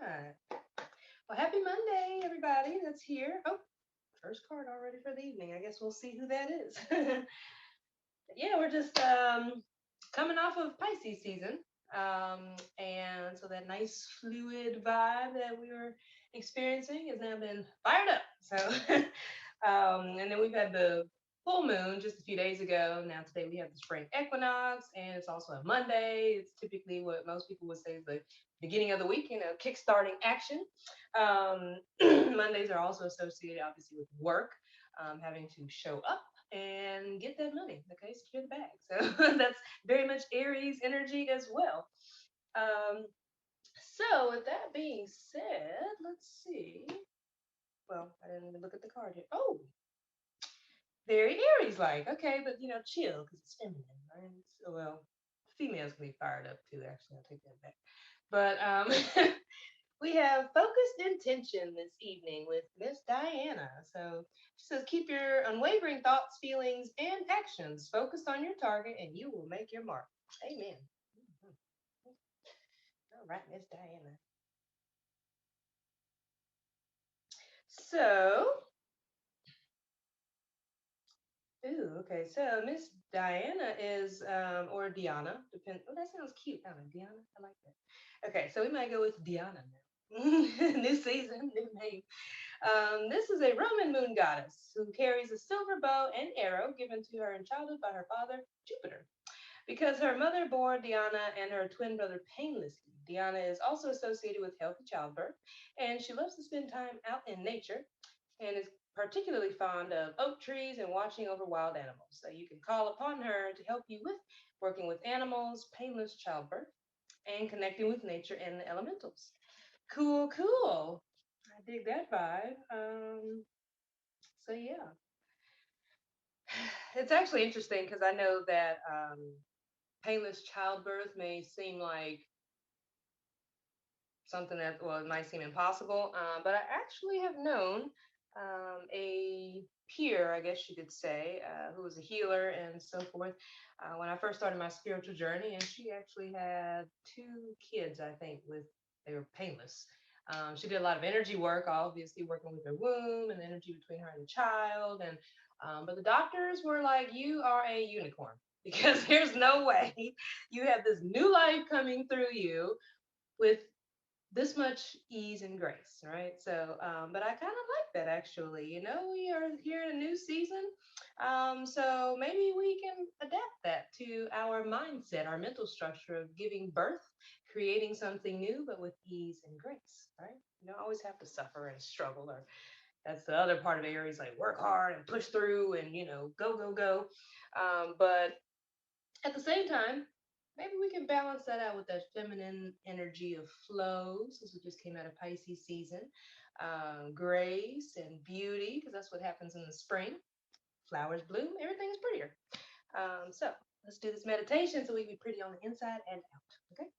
right. Well, happy Monday, everybody that's here. Oh, first card already for the evening. I guess we'll see who that is. Yeah, we're just coming off of Pisces season. And so that nice fluid vibe that we were experiencing has now been fired up. So, and then we've had the full moon just a few days ago. Now today we have the spring equinox, and it's also a Monday. It's typically what most people would say is the beginning of the week, kickstarting action. Mondays are also associated, obviously, with work, having to show up and get that money. Okay, secure the bag. So that's very much Aries energy as well. Um, so with that being said, let's see. Well, I didn't even look at the card here. Oh, very Aries like. Okay, but chill because it's feminine, right? So well, females can be fired up too. Actually, I'll take that back. But we have focused intention this evening with Miss Diana. So she says, keep your unwavering thoughts, feelings, and actions focused on your target, and you will make your mark. Amen. All right, Miss Diana. So, okay. So Miss Diana is, or Diana, depend. Oh, that sounds cute. I like Diana. I like that. Okay, so we might go with Diana now. New season, new name. This is a Roman moon goddess who carries a silver bow and arrow given to her in childhood by her father, Jupiter. Because her mother bore Diana and her twin brother painlessly, Diana is also associated with healthy childbirth, and she loves to spend time out in nature and is particularly fond of oak trees and watching over wild animals. So you can call upon her to help you with working with animals, painless childbirth, and connecting with nature and the elementals. Cool, cool. I dig that vibe. So yeah, it's actually interesting because I know that painless childbirth may seem like something that, well, it might seem impossible, but I actually have known a peer, I guess you could say, who was a healer and so forth, when I first started my spiritual journey, and she actually had two kids, I think, they were painless. She did a lot of energy work, obviously working with her womb and the energy between her and the child, and but the doctors were like, "You are a unicorn." Because there's no way you have this new life coming through you with this much ease and grace, right? So, but I kind of like that actually. We are here in a new season. So maybe we can adapt that to our mindset, our mental structure of giving birth, creating something new, but with ease and grace, right? You don't always have to suffer and struggle, or that's the other part of Aries, like work hard and push through and, go, go, go. But at the same time, maybe we can balance that out with that feminine energy of flow, since we just came out of Pisces season, grace and beauty, because that's what happens in the spring. Flowers bloom, everything is prettier. So let's do this meditation so we can be pretty on the inside and out. Okay.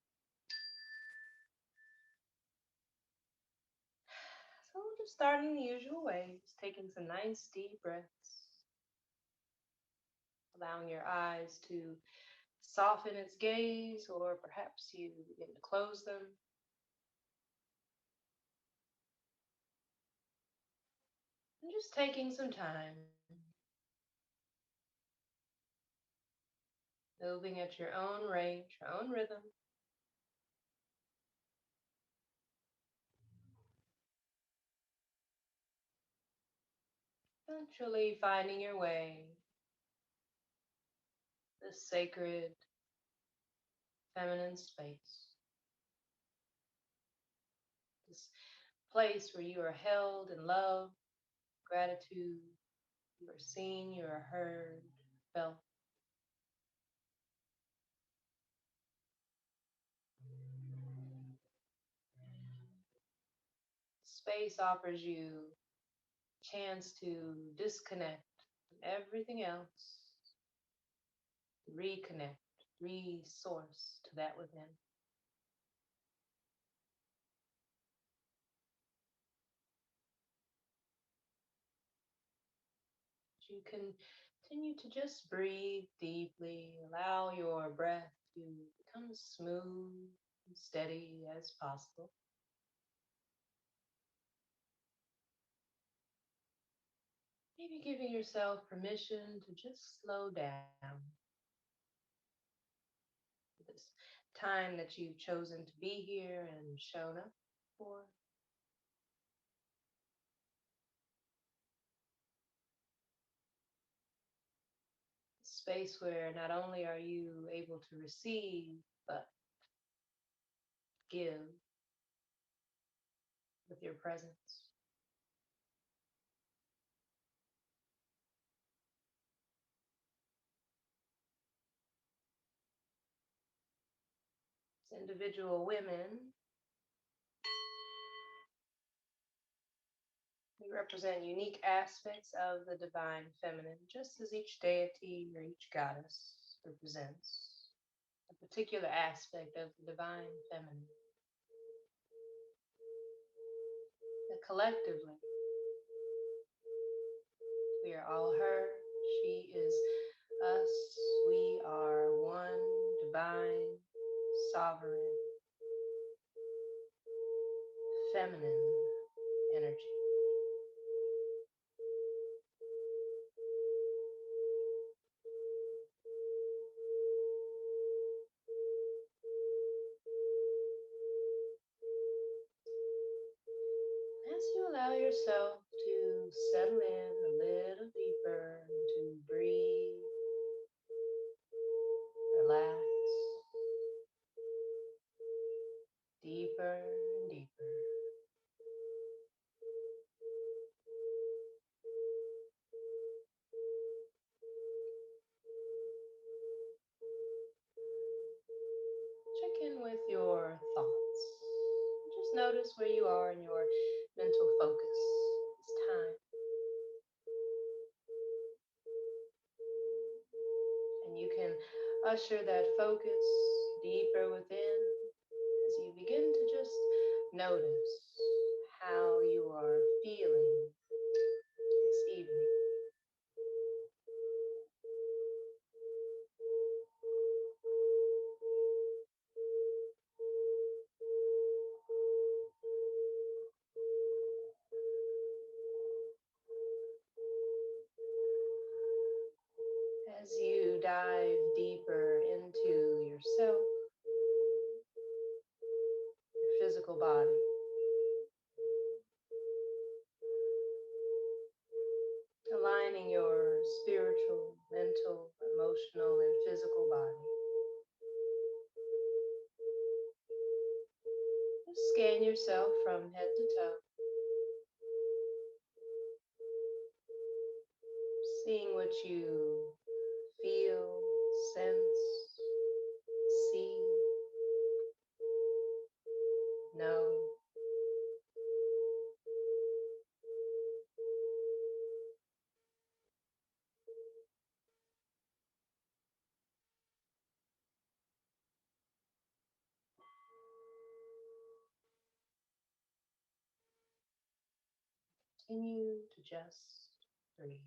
So we'll just start in the usual way, just taking some nice deep breaths, allowing your eyes to soften its gaze, or perhaps you begin to close them. And just taking some time, moving at your own rate, your own rhythm, eventually finding your way, this sacred feminine space, this place where you are held in love, gratitude, you are seen, you are heard, felt. Space offers you a chance to disconnect from everything else, reconnect, resource to that within. You can continue to just breathe deeply, allow your breath to become smooth and steady as possible. Maybe giving yourself permission to just slow down this time that you've chosen to be here and shown up for. Space where not only are you able to receive, but give with your presence. As individual women, we represent unique aspects of the divine feminine, just as each deity or each goddess represents a particular aspect of the divine feminine. That collectively, we are all her, she is us, we are one divine, sovereign, feminine energy. As you allow yourself to settle in a little deeper and to breathe, relax deeper and deeper. Check in with your thoughts. Just notice where you are in your mental focus this time. And you can usher that focus deeper within as you begin to just notice how you are feeling this evening. As you dive deeper into yourself, your physical body, aligning your spiritual, mental, emotional, and physical body. Just scan yourself from head to toe, seeing what you feel, sense, see, know. Continue to just breathe.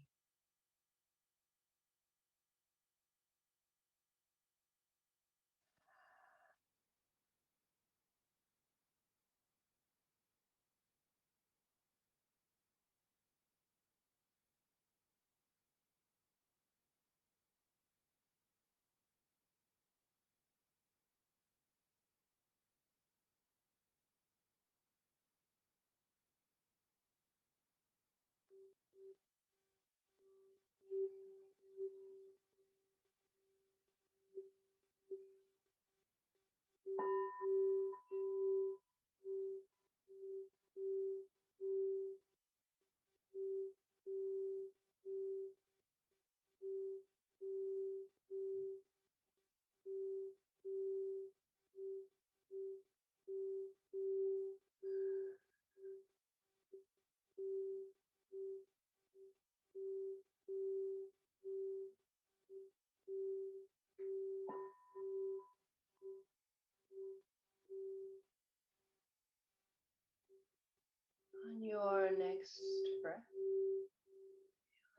On your next breath,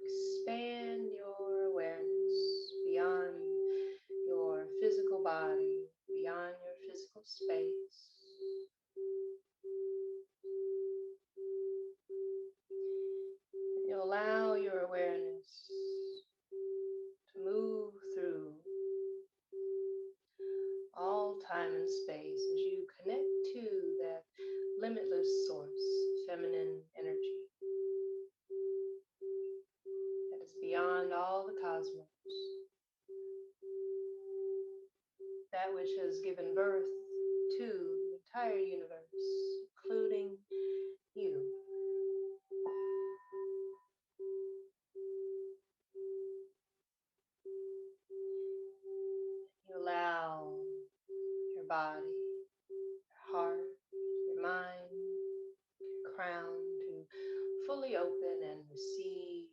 expand your awareness beyond your physical body, beyond your physical space. You allow your awareness awareness to move through all time and space as you connect to that limitless source, feminine energy that is beyond all the cosmos, that which has given birth to the entire universe, including you. You allow your body, your heart, your mind, your crown to fully open and receive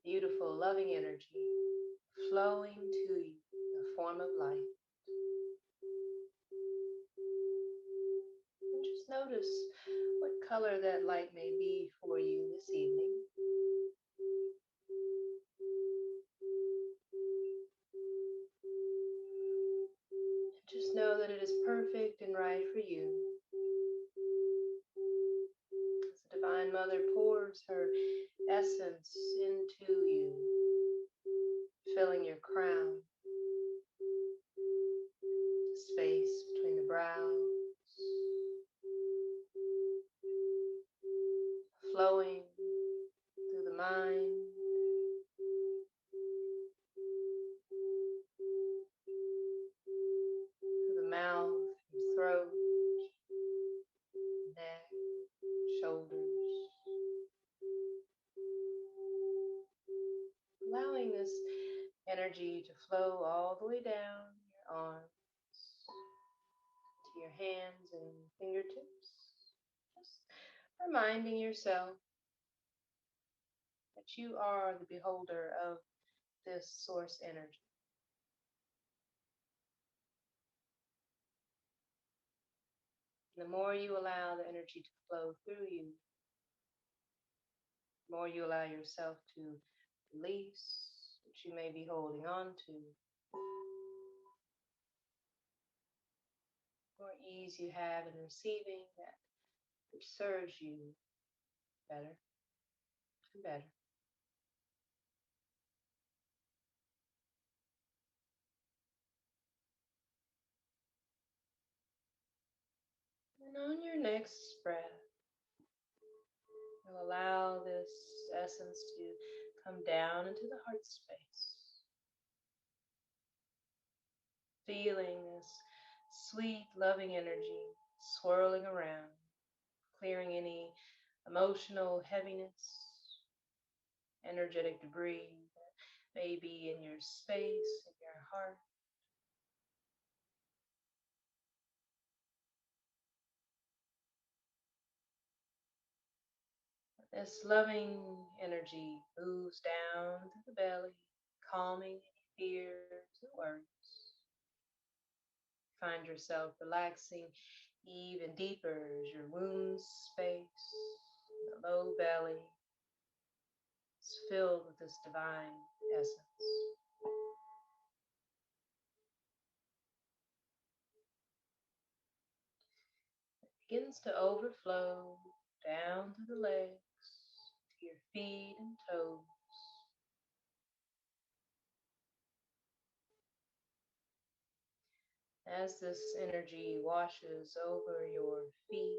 beautiful, loving energy flowing to you in the form of light. And just notice what color that light may be for you this evening. Just know that it is perfect and right for you. As the Divine Mother pours her essence into you, filling your crown, the space between the brows, flowing through the mind, through the mouth, and throat, neck, shoulders, allowing this energy to flow all the way down your arms to your hands and fingertips. Just reminding yourself that you are the beholder of this source energy. The more you allow the energy to flow through you, the more you allow yourself to release what you may be holding on to, the more ease you have in receiving that which serves you better and better. And on your next breath, you'll allow this essence to come down into the heart space, feeling this sweet, loving energy swirling around, clearing any emotional heaviness, energetic debris that may be in your space, in your heart. This loving energy moves down to the belly, calming any fears and worries. Find yourself relaxing even deeper as your womb space, the low belly, is filled with this divine essence. It begins to overflow down to the legs, to your feet and toes. As this energy washes over your feet,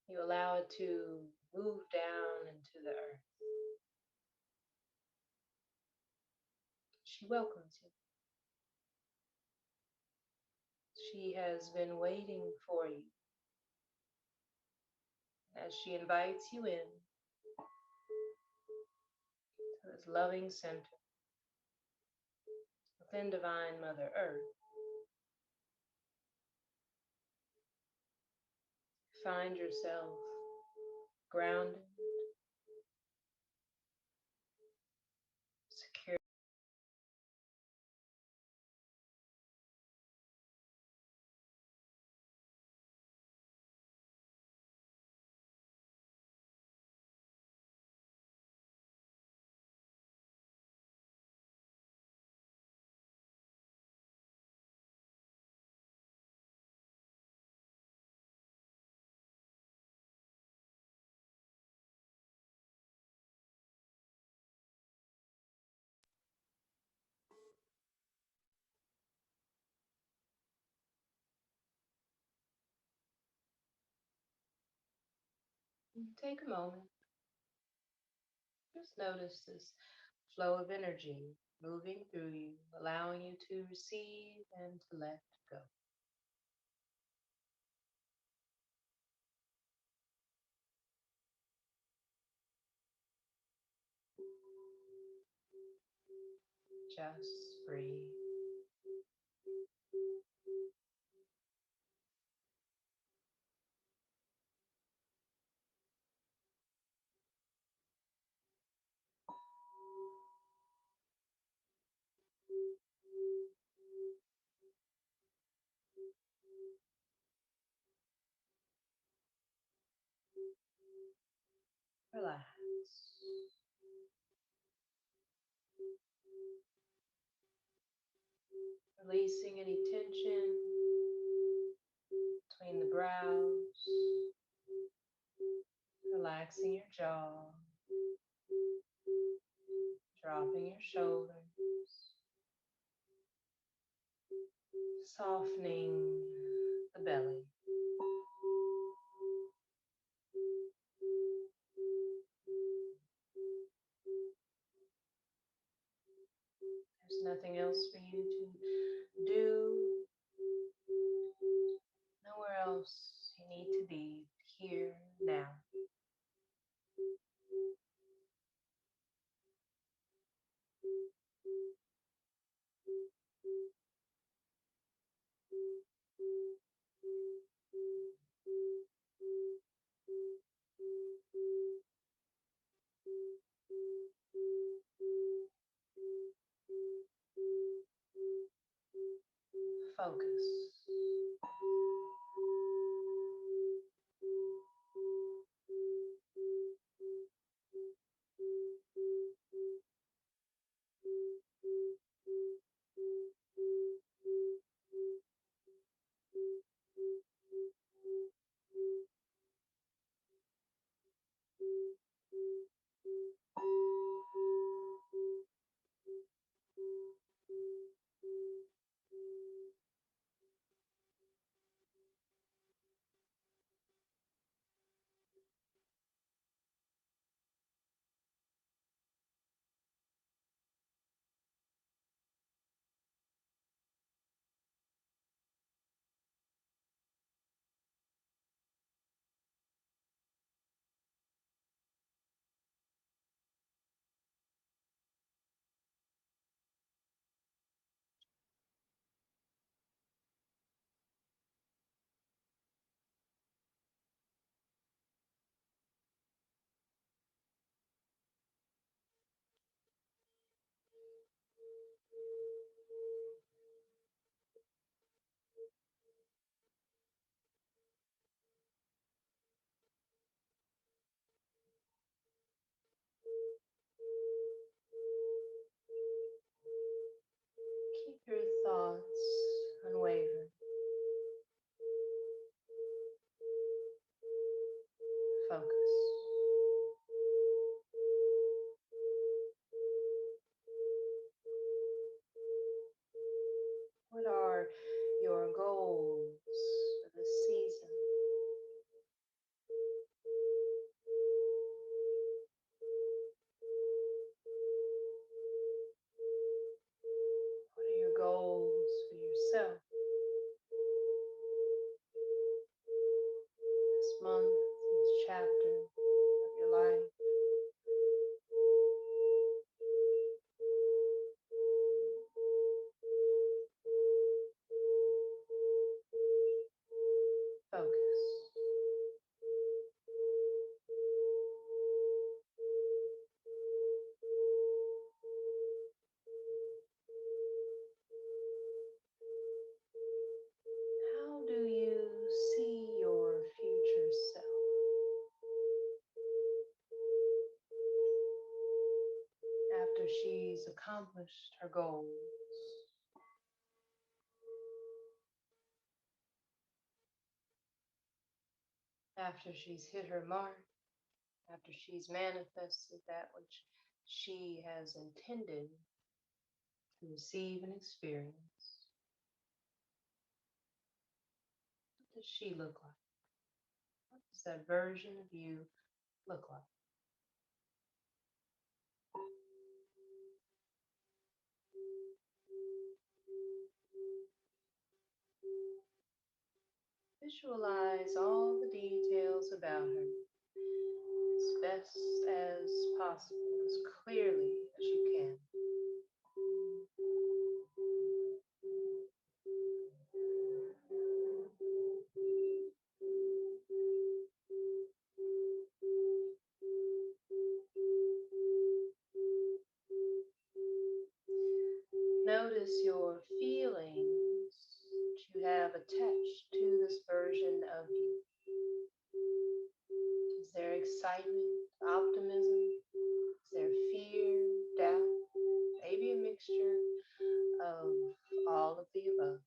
you allow it to move down into the earth. She welcomes you. She has been waiting for you as she invites you in to this loving center within Divine Mother Earth. Find yourself grounded, secure. Take a moment. Just notice this flow of energy moving through you, allowing you to receive and to let go. Just breathe. Relax. Releasing any tension between the brows, relaxing your jaw, dropping your shoulders, softening the belly. There's nothing else for you to do, nowhere else you need to be here now. Focus. Keep your thoughts unwavering. Focus. What are your goals for this season? What are your goals for yourself this month, this chapter of your life? Focus. How do you see your future self after she's accomplished her goals? After she's hit her mark? After she's manifested that which she has intended to receive and experience? What does she look like? What does that version of you look like? Visualize all the details about her as best as possible, as clearly as you can. Notice your feelings that you have attached to this version of you. Is there excitement, optimism? Is there fear, doubt? Maybe a mixture of all of the above.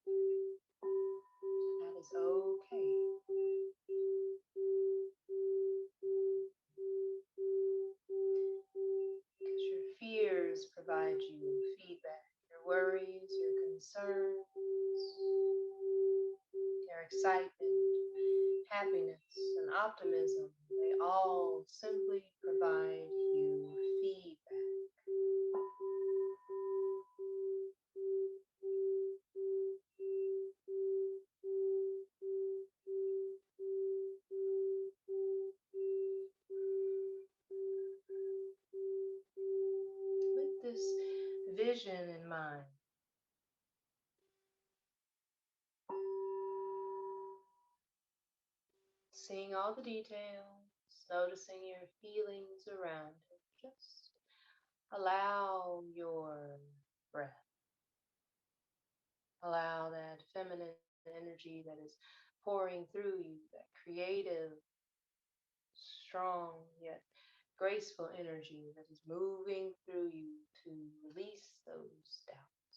That is okay. Because your fears provide you feedback. Your worries, your concerns, your excitement, happiness, and optimism, they all simply provide you feedback. With this vision in mind, seeing all the details, noticing your feelings around it, just allow your breath. Allow that feminine energy that is pouring through you, that creative, strong, yet graceful energy that is moving through you to release those doubts.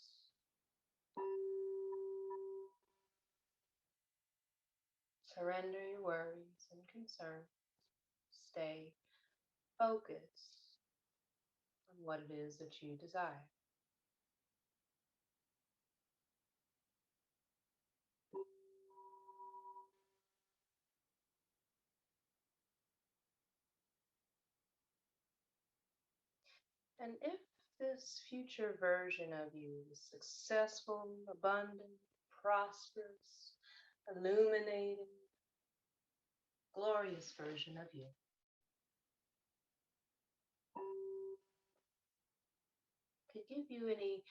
Surrender your worries and concerns. Stay focused on what it is that you desire. And if this future version of you is successful, abundant, prosperous, illuminating, glorious version of you, could give you any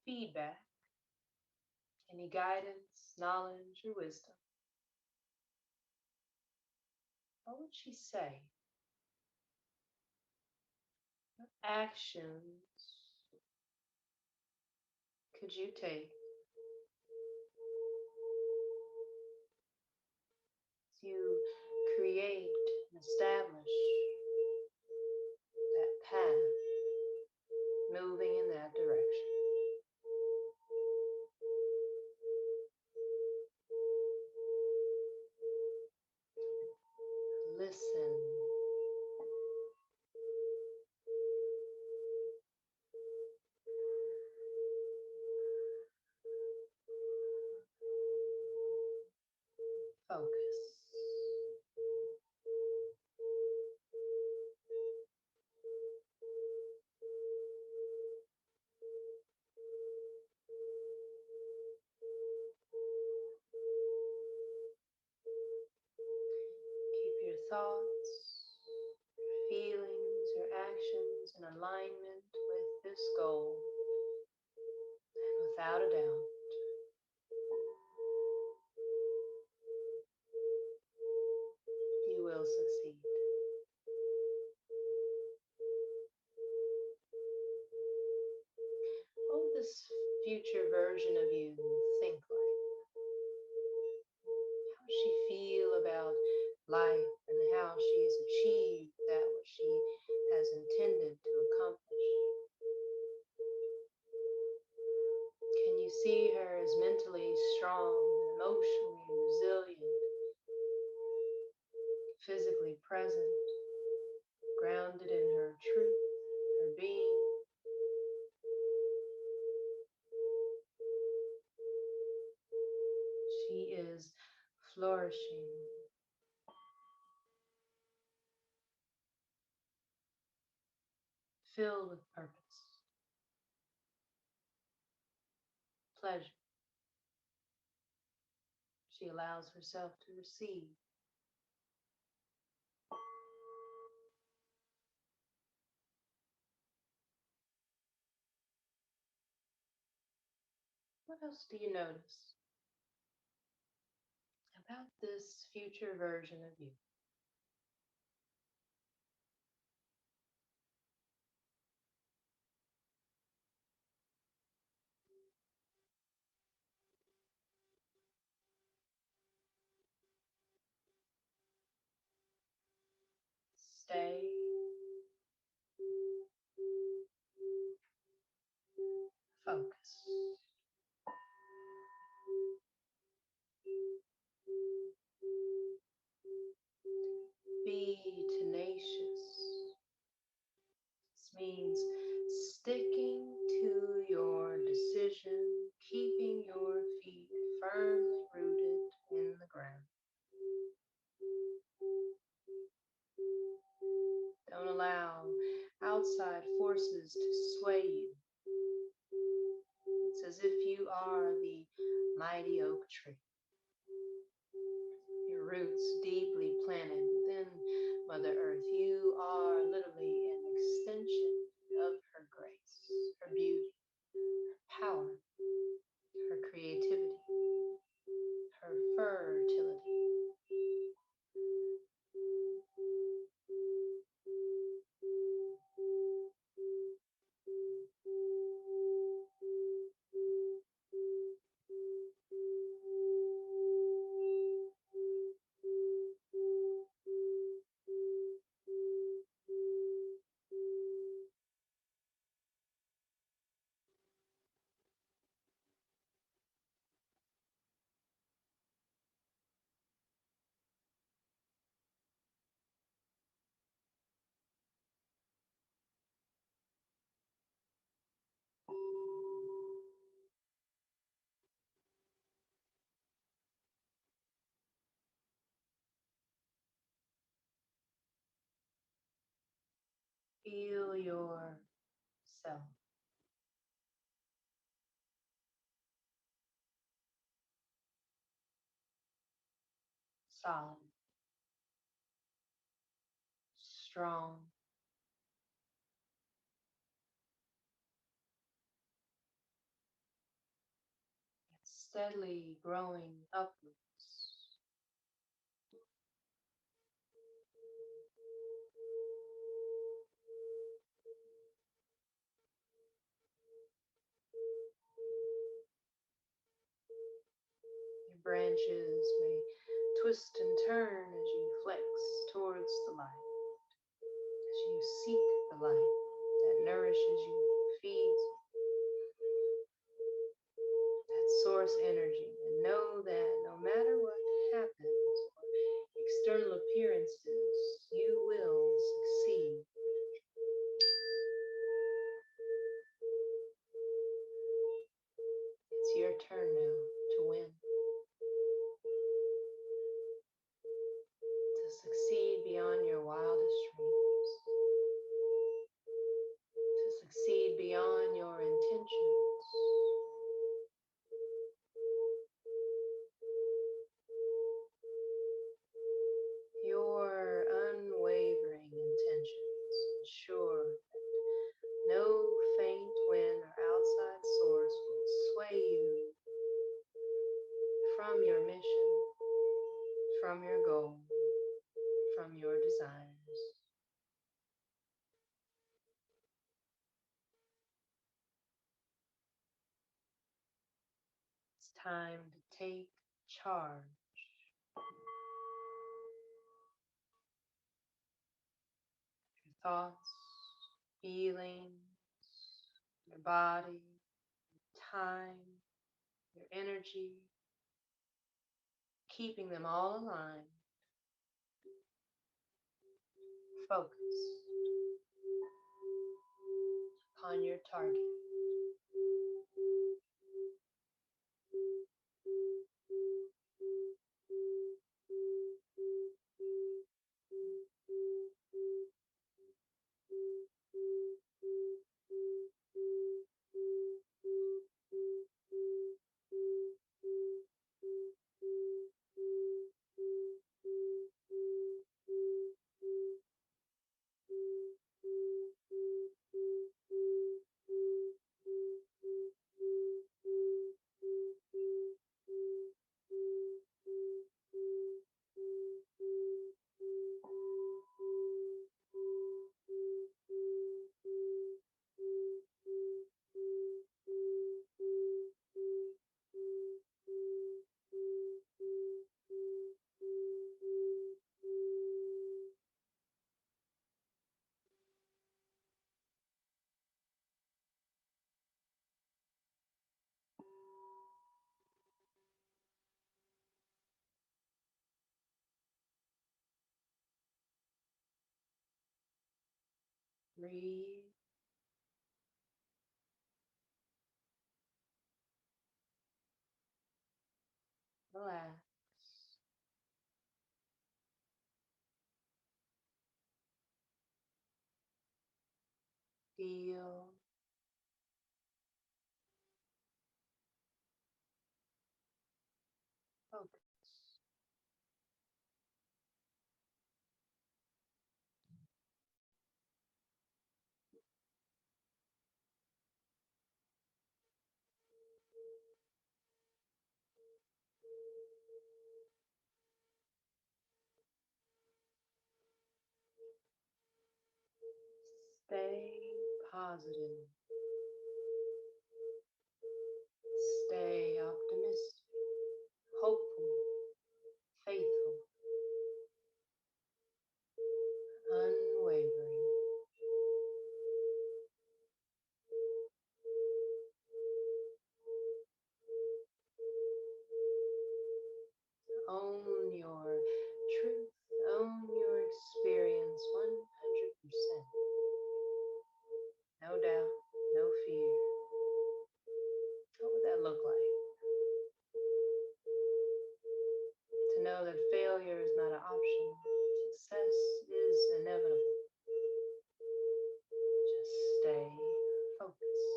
feedback, any guidance, knowledge, or wisdom, what would she say? What actions could you take to create and establish that path moving in that direction? Listen. Focus. Keep your thoughts, your feelings, your actions in alignment with this goal. And without a doubt, you will succeed. What would this future version of you think like? How does she feel about life and how she's achieved that what she has intended to accomplish? Can you see her as mentally strong and emotionally resilient, physically present, grounded in her truth, her being? She is flourishing. filled with purpose, pleasure. She allows herself to receive. What else do you notice about this future version of you? Stay focused. Be tenacious. This means sticking to your decision, keeping your feet firmly rooted in the ground. Don't allow outside forces to sway you. It's as if you are the mighty oak tree, your roots deeply planted within Mother Earth. You are literally an extension of her grace, her beauty, her power, her creativity, her fertility. Feel yourself solid, strong, steadily growing upwards. Your branches may twist and turn as you flex towards the light, as you seek the light that nourishes you, feeds that source energy, and know that no matter what happens or external appearances, you will succeed. It's your turn now to win, to succeed beyond your wildest dreams, to succeed beyond your intentions. Your unwavering intentions ensure that no faint wind or outside source will sway you from your mission, from your goal, from your desires. It's time to take charge. Your thoughts, feelings, your body, time, your energy, keeping them all aligned, focused upon your target. Breathe. Relax. Feel. Focus. Stay positive. Stay optimistic, hopeful, faithful, unwavering. Own your truth, own your experience 100%. No doubt, no fear. What would that look like? To know that failure is not an option, success is inevitable. Just stay focused.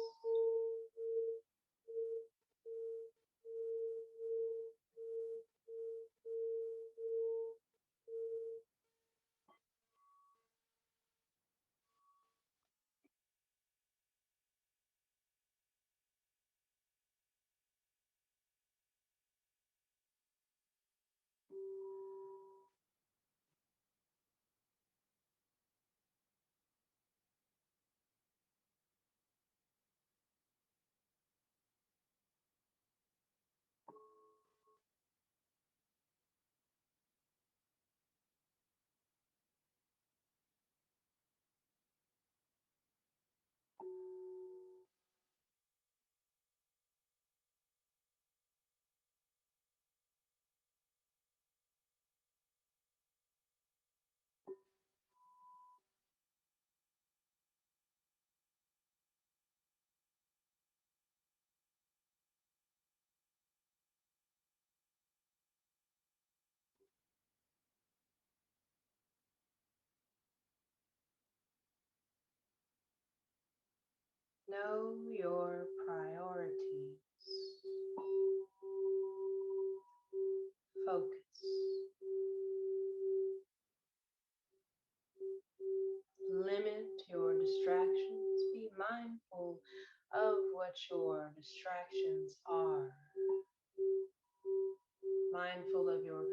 Know your priorities. Focus. Limit your distractions. Be mindful of what your distractions are. Mindful of your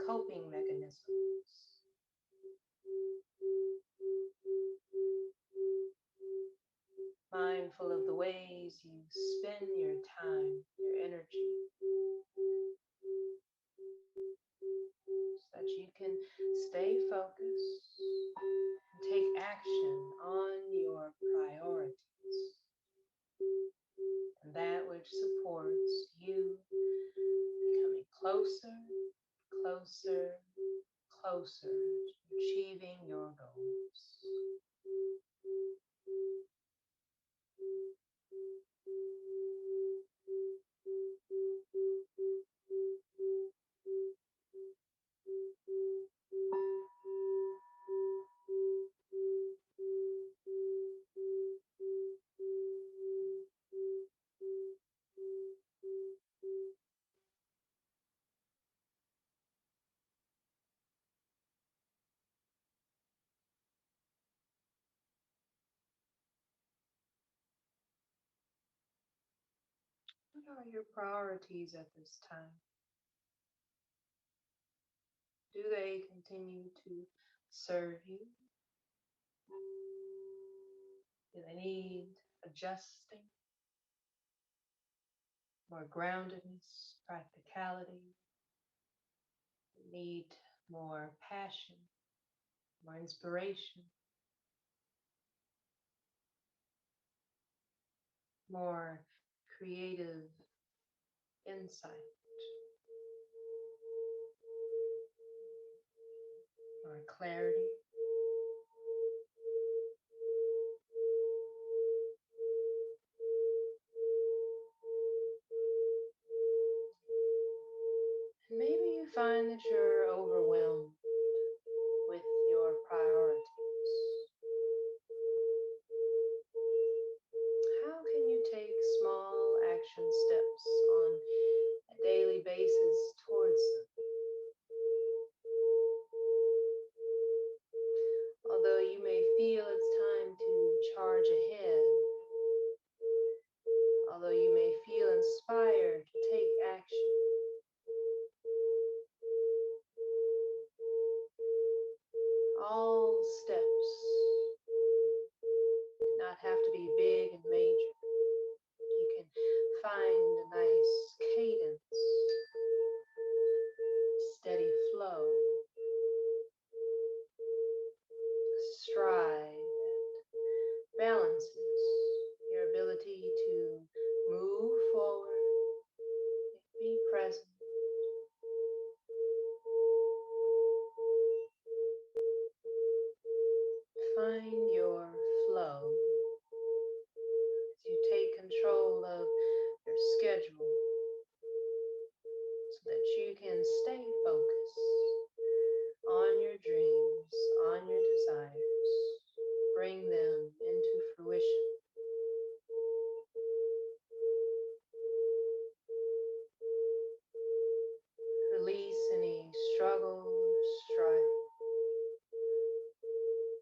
coping mechanisms. Mindful of the ways you spend your time, your energy, so that you can stay focused and take action on your priorities and that which supports you becoming closer, closer, closer to achieving your goals. What are your priorities at this time? Do they continue to serve you? Do they need adjusting? More groundedness, practicality? Need more passion, more inspiration, more creative insight, more clarity? that you're overwhelmed with your priorities, how can you take small action steps on a daily basis towards them? Although you may feel it's time to charge ahead, although you may feel inspired to take action, all steps do not have to be big and major. You can find a nice cadence, steady flow, stride that balances your ability to move forward, be present, find your flow as you take control of your schedule so that you can stay focused on your dreams, on your desires, bring them into fruition. Release any struggle or strife.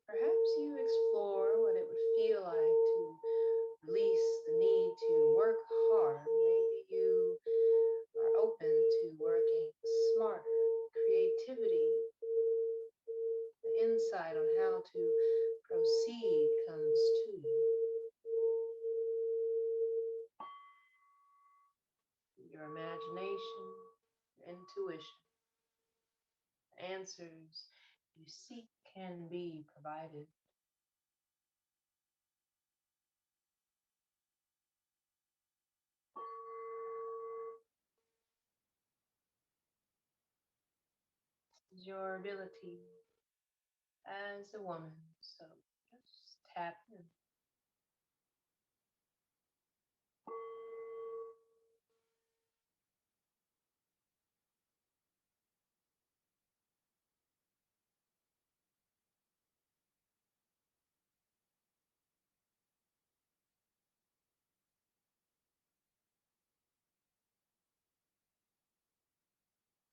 Perhaps you explore what it would feel like to release the need to work hard. Maybe you are open to working smarter. Creativity, the insight on how to proceed comes to you. Your imagination, your intuition, answers you seek can be provided. Your ability as a woman. So just tap in.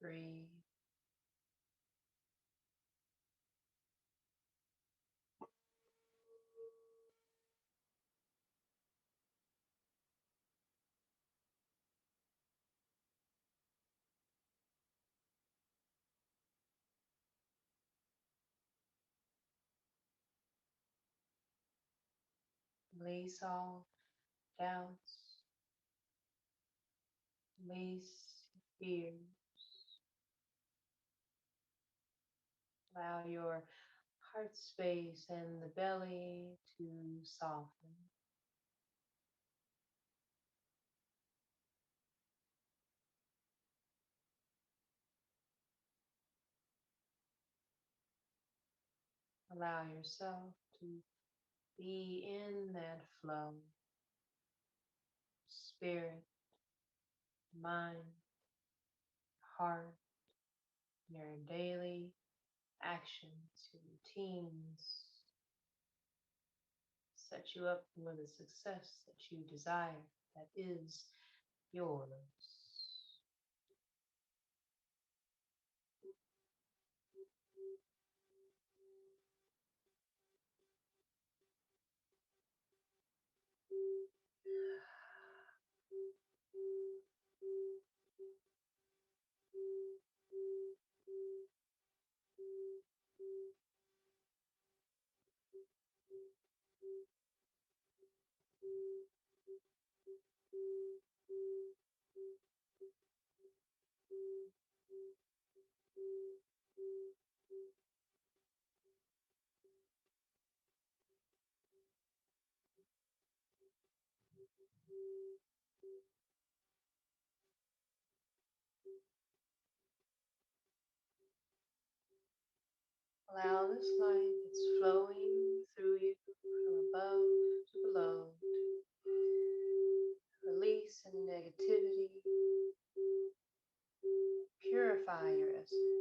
Breathe. Release all doubts. Release fear. Allow your heart space and the belly to soften. Allow yourself to be in that flow. Spirit, mind, heart, your daily actions, your routines set you up for the success that you desire, that is yours. Allow this light that's flowing through you from above to below to release any negativity, purify your essence.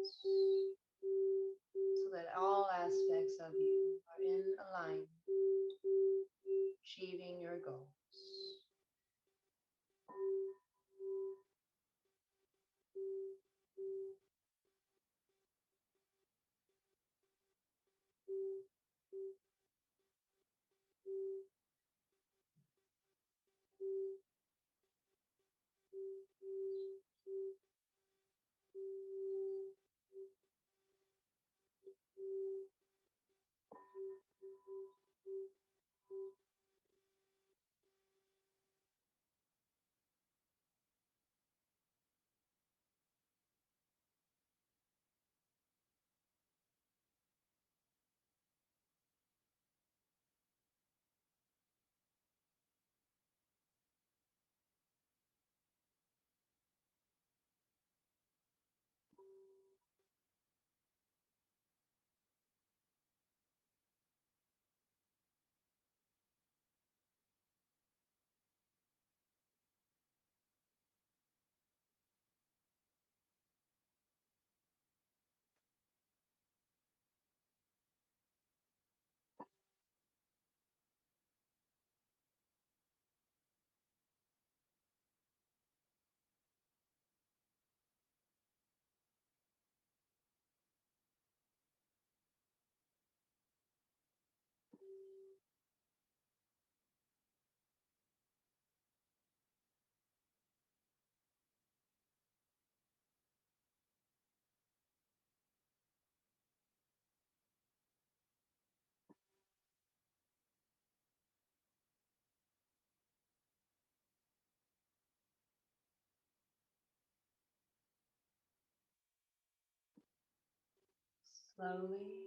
Slowly,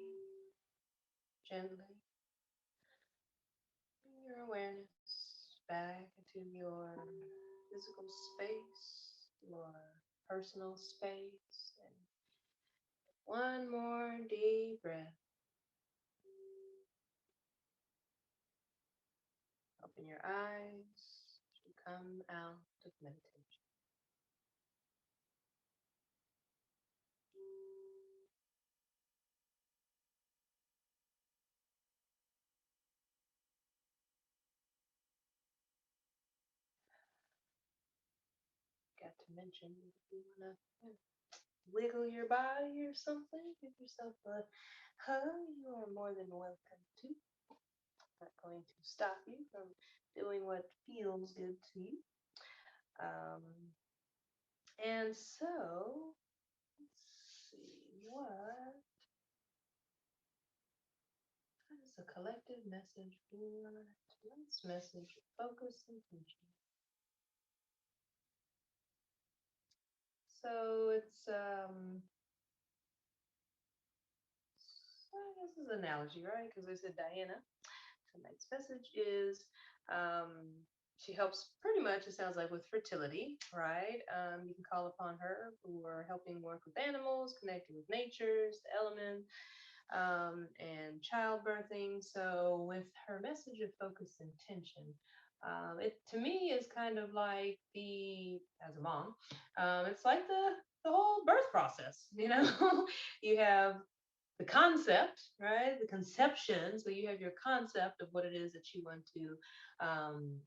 gently, bring your awareness back into your physical space, your personal space, and one more deep breath. Open your eyes to come out of meditation. Got to mention if you want to wiggle your body or something, give yourself a hug, you are more than welcome to. Not going to stop you from doing what feels good to you. Um, and so, let's see, what is the collective message for tonight's message? Focus and intention. So I guess it's an analogy, right? Because I said Diana. Tonight's message is um, she helps pretty much, it sounds like, with fertility, right? You can call upon her for helping work with animals, connecting with natures, the elements, and childbirthing. So, with her message of focus intention, it to me is kind of like as a mom, it's like the whole birth process. You have the concept, right? The conception. So you have your concept of what it is that you want to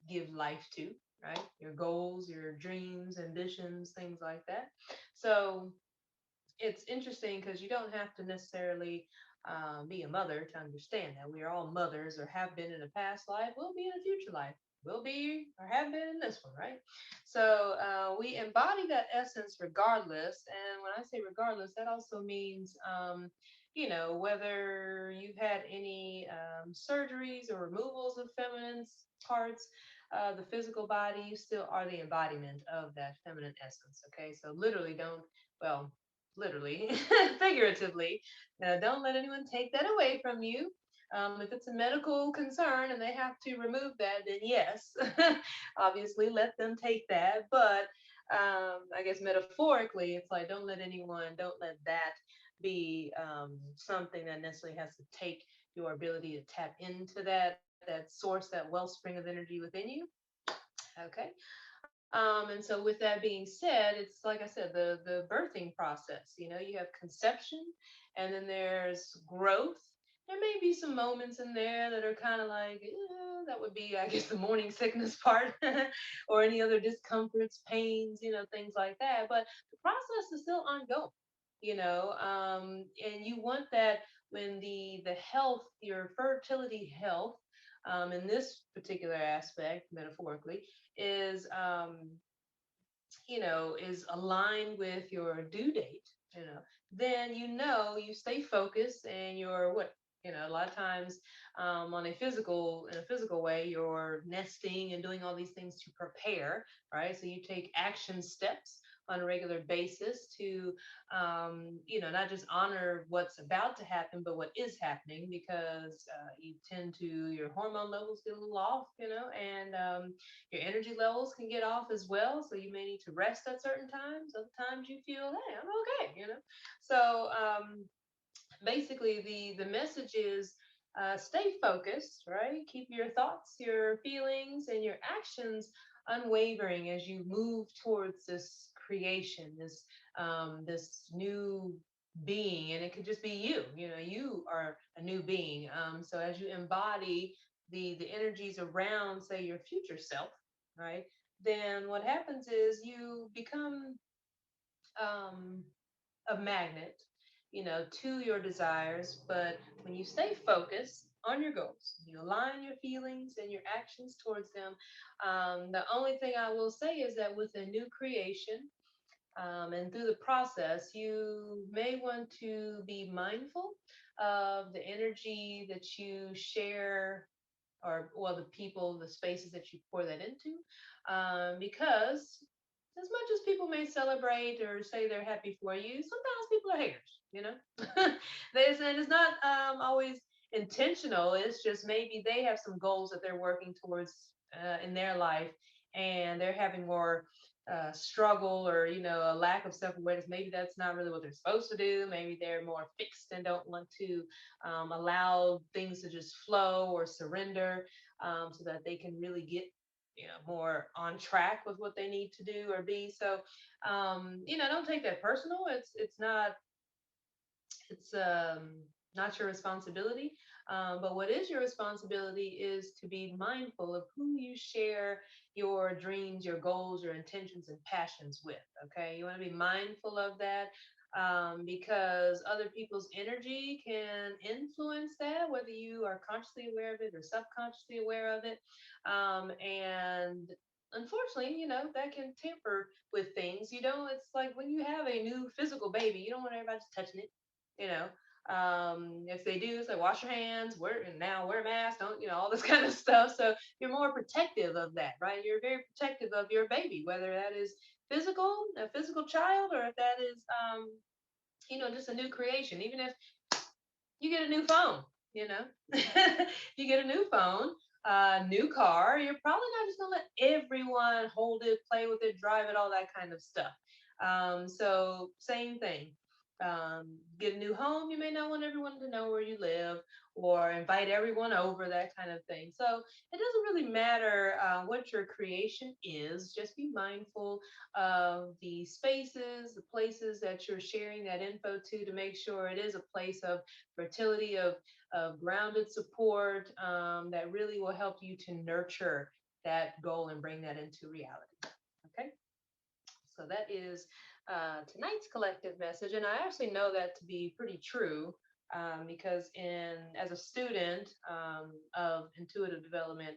give life to, right? Your goals, your dreams, ambitions, things like that. So it's interesting because you don't have to necessarily be a mother to understand that we are all mothers or have been in a past life, will be in a future life, will be or have been in this one, right? So we embody that essence regardless. And when I say regardless, that also means, whether you've had any surgeries or removals of feminine parts. The physical body, you still are the embodiment of that feminine essence. Okay, so literally don't, well, literally, figuratively. Don't let anyone take that away from you. If it's a medical concern and they have to remove that, then yes, obviously let them take that. But I guess metaphorically, it's like don't let that be something that necessarily has to take your ability to tap into that source, that wellspring of energy within you. Okay. And so with that being said, it's like I said, the birthing process, you have conception and then there's growth. There may be some moments in there that are kind of like, that would be, I guess, the morning sickness part or any other discomforts, pains, things like that. But the process is still ongoing, and you want that when the health, your fertility health, in this particular aspect, metaphorically, is is aligned with your due date, then you stay focused and you're what A lot of times, in a physical way, you're nesting and doing all these things to prepare, right? So you take action steps on a regular basis to, not just honor what's about to happen, but what is happening, because you tend to, your hormone levels get a little off, and your energy levels can get off as well. So you may need to rest at certain times. Other times you feel, hey, I'm okay. So basically the message is, stay focused, right? Keep your thoughts, your feelings, and your actions unwavering as you move towards this creation, this new being. And it could just be you. You are a new being. So as you embody the energies around, say, your future self, right, then what happens is you become, um, a magnet, to your desires. But when you stay focused on your goals, you align your feelings and your actions towards them. The only thing I will say is that with a new creation, and through the process, you may want to be mindful of the energy that you share, or well, the people, the spaces that you pour that into, because as much as people may celebrate or say they're happy for you, sometimes people are haters. And it's not always intentional. It's just maybe they have some goals that they're working towards in their life, and they're having more struggle, or a lack of self-awareness. Maybe that's not really what they're supposed to do. Maybe they're more fixed and don't want to allow things to just flow or surrender, so that they can really get more on track with what they need to do or be. So don't take that personal. It's not your responsibility. But what is your responsibility is to be mindful of who you share your dreams, your goals, your intentions, and passions with. Okay, you want to be mindful of that, because other people's energy can influence that, whether you are consciously aware of it or subconsciously aware of it. And unfortunately, that can tamper with things. It's like when you have a new physical baby, you don't want everybody just touching it, you know. If they do, say wash your hands, wear a mask, don't, all this kind of stuff. So you're more protective of that, right? You're very protective of your baby, whether that is a physical child, or if that is, just a new creation. Even if you get a new phone, you know, you get a new phone, new car, you're probably not just gonna let everyone hold it, play with it, drive it, all that kind of stuff. So same thing. Get a new home, you may not want everyone to know where you live, or invite everyone over, that kind of thing. So it doesn't really matter what your creation is. Just be mindful of the spaces, the places that you're sharing that info to make sure it is a place of fertility, of grounded support, that really will help you to nurture that goal and bring that into reality. Okay, so that is tonight's collective message, and I actually know that to be pretty true, because as a student of intuitive development,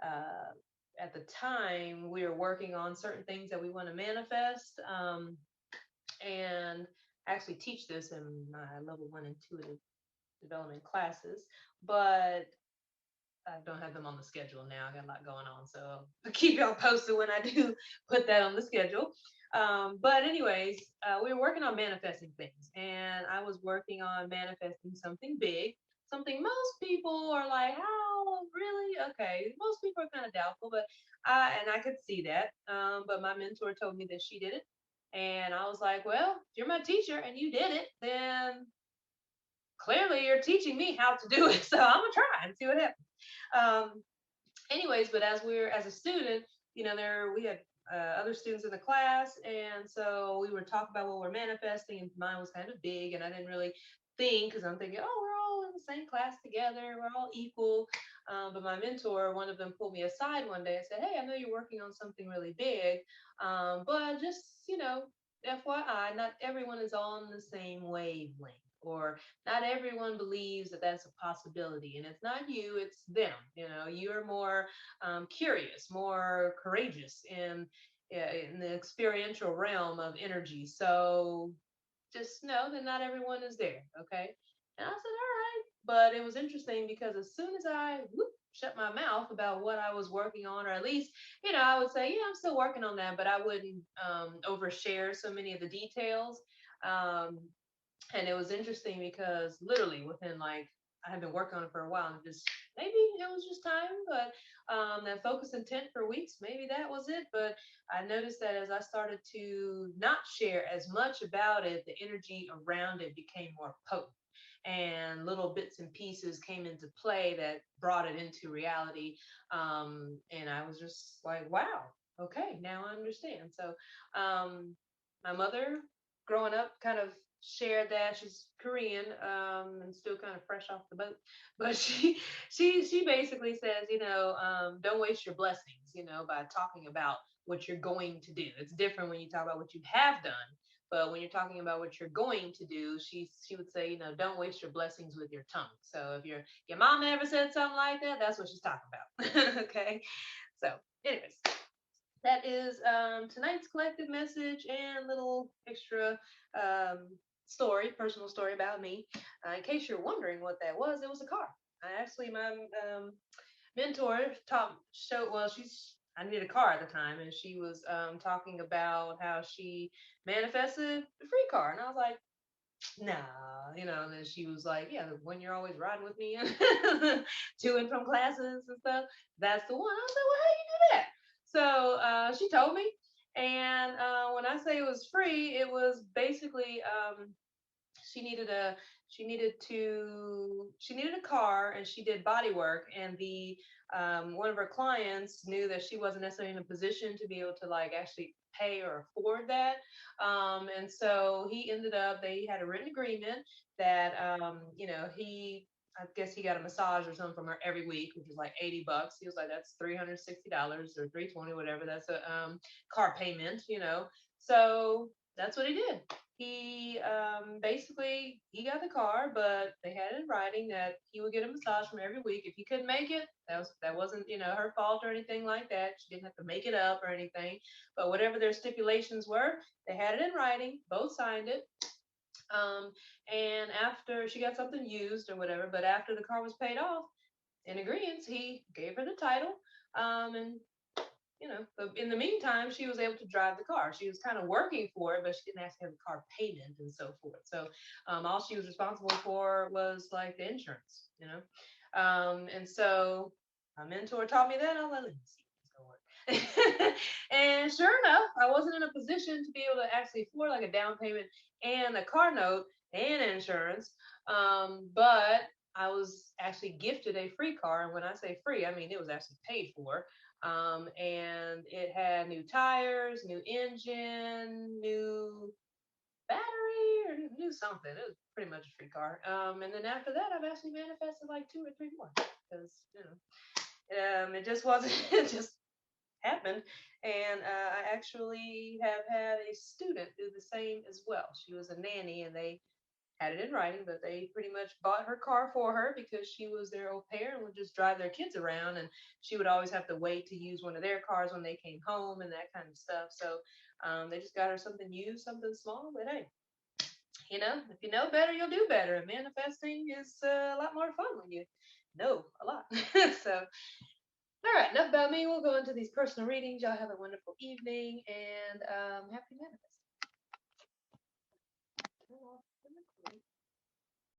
uh, at the time we were working on certain things that we want to manifest, and I actually teach this in my level 1 intuitive development classes, but I don't have them on the schedule now. I got a lot going on, so I'll keep y'all posted when I do put that on the schedule. But anyways, we were working on manifesting things, and I was working on manifesting something big, something most people are like, "Oh, really? Okay." Most people are kind of doubtful, but I could see that. But my mentor told me that she did it, and I was like, "Well, if you're my teacher and you did it, then clearly you're teaching me how to do it. So I'm gonna try and see what happens." Um, anyways, but as a student, there we had other students in the class, and so we would talk about what we're manifesting, and mine was kind of big, and I didn't really think, because I'm thinking, oh, we're all in the same class together, we're all equal. But my mentor, one of them, pulled me aside one day and said, "Hey, I know you're working on something really big, but just FYI, not everyone is on the same wavelength, or not everyone believes that that's a possibility, and it's not you, it's them. You're more curious, more courageous in the experiential realm of energy. So just know that not everyone is there." Okay. And I said, all right. But it was interesting because as soon as I shut my mouth about what I was working on, or at least, I would say, yeah, I'm still working on that, but I wouldn't overshare so many of the details. Um, and it was interesting because literally within like I had been working on it for a while and just maybe it was just time, but that focus intent for weeks, maybe that was it. But I noticed that as I started to not share as much about it, the energy around it became more potent and little bits and pieces came into play that brought it into reality. And I was just like, wow, okay, now I understand. So my mother growing up kind of shared that she's Korean and still kind of fresh off the boat, but she basically says, don't waste your blessings, by talking about what you're going to do. It's different when you talk about what you have done, but when you're talking about what you're going to do, she would say, don't waste your blessings with your tongue. So if your mom ever said something like that, that's what she's talking about. Okay. So, anyways, that is tonight's collective message and little extra um, personal story about me. In case you're wondering what that was, it was a car. My mentor I needed a car at the time, and she was talking about how she manifested a free car. And I was like, nah, and then she was like, yeah, when you're always riding with me to and from classes and stuff, that's the one. I was like, well, how you do that? So she told me. And when I say it was free, it was basically she needed a she needed a car, and she did body work, and the one of her clients knew that she wasn't necessarily in a position to be able to like actually pay or afford that, and so they had a written agreement that I guess he got a massage or something from her every week, which was like $80. He was like, that's $360 or 320, whatever. That's a car payment, So that's what he did. He basically he got the car, but they had it in writing that he would get a massage from every week. If he couldn't make it, that wasn't her fault or anything like that. She didn't have to make it up or anything. But whatever their stipulations were, they had it in writing. Both signed it. Um, and after she got something used or whatever, but after the car was paid off, in agreement, he gave her the title. And but in the meantime, she was able to drive the car. She was kind of working for it, but she didn't actually have the car payment and so forth. So all she was responsible for was like the insurance, and so my mentor taught me that. I was like, let me see if it's gonna work. And sure enough, I wasn't in a position to be able to actually afford like a down payment and a car note and insurance. But I was actually gifted a free car. And when I say free, I mean it was actually paid for. And it had new tires, new engine, new battery, or new something. It was pretty much a free car. And then after that, I've actually manifested like two or three more because it just wasn't. It just happened. And I actually have had a student do the same as well. She was a nanny, and they had it in writing, but they pretty much bought her car for her because she was their au pair and would just drive their kids around. And she would always have to wait to use one of their cars when they came home and that kind of stuff. So they just got her something used, something small. But hey, if you know better, you'll do better. And manifesting is a lot more fun when you know a lot. So, all right, enough about me. We'll go into these personal readings. Y'all have a wonderful evening and happy manifesting. Turn off the recording.